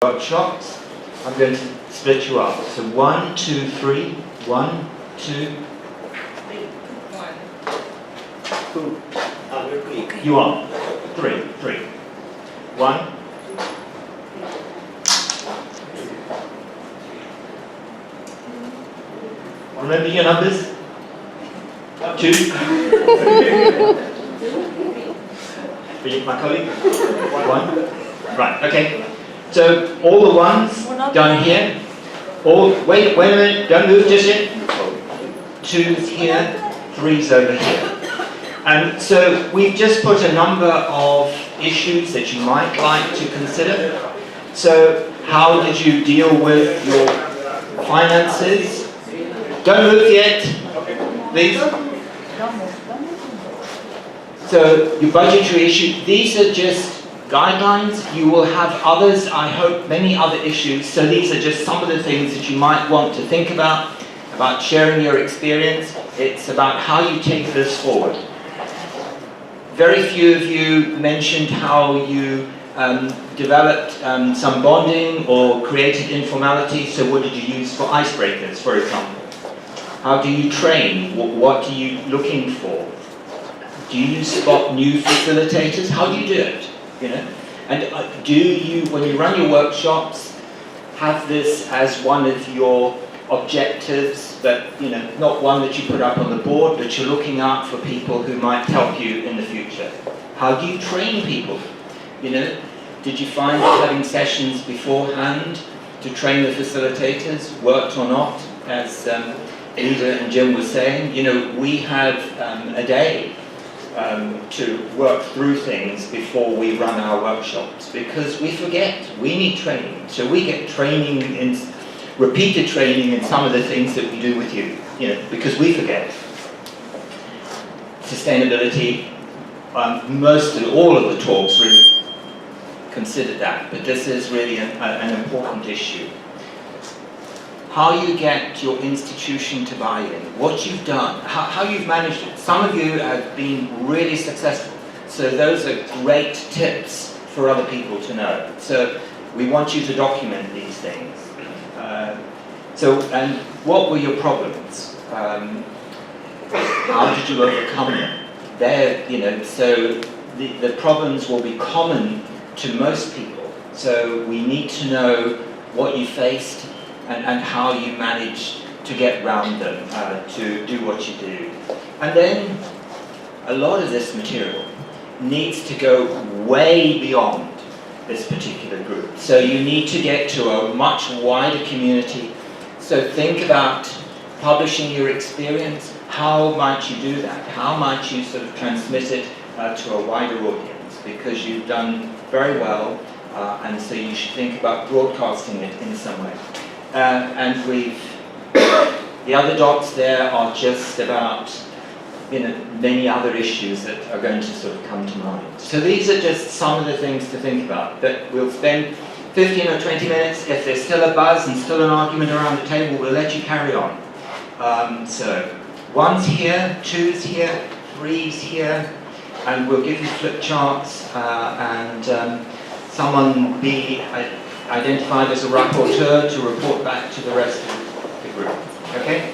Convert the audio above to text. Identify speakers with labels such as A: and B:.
A: workshops. I'm going to split you up. So 1, 2, 3. 1, 2.
B: 1.
A: You are 3. 3. 1. Remember your numbers? 2. My colleague? 1. Right, okay. So all the ones down here. All wait a minute, don't move just yet. 2's here, 3's over here. And so we've just put a number of issues that you might like to consider. So how did you deal with your finances? Don't move yet, please. So your budgetary issue, these are just guidelines. You will have others, I hope, many other issues. So these are just some of the things that you might want to think about sharing your experience. It's about how you take this forward. Very few of you mentioned how you developed some bonding or created informality. So what did you use for icebreakers, for example? How do you train? What are you looking for? Do you spot new facilitators? How do you do it? You know? And do you, when you run your workshops, have this as one of your objectives, but not one that you put up on the board, but you're looking out for people who might help you in the future? How do you train people? Did you find that having sessions beforehand to train the facilitators worked or not? As Ida and Jim were saying, we have a day to work through things before we run our workshops, because we forget. We need training. So we get training, repeated training in some of the things that we do with you, because we forget. Sustainability, most and all of the talks really consider that, but this is really an important issue. How you get your institution to buy in, what you've done, how you've managed it. Some of you have been really successful, so those are great tips for other people to know. So we want you to document these things. And what were your problems? How did you overcome them? So the problems will be common to most people. So we need to know what you faced, and how you manage to get around them, to do what you do. And then a lot of this material needs to go way beyond this particular group. So you need to get to a much wider community. So think about publishing your experience. How might you do that? How might you sort of transmit it to a wider audience? Because you've done very well, and so you should think about broadcasting it in some way. And the other dots there are just about many other issues that are going to sort of come to mind. So these are just some of the things to think about. But we'll spend 15 or 20 minutes. If there's still a buzz and still an argument around the table, we'll let you carry on. So 1's here, 2's here, 3's here, and we'll give you flip charts, and someone be identified as a rapporteur to report back to the rest of the group. Okay?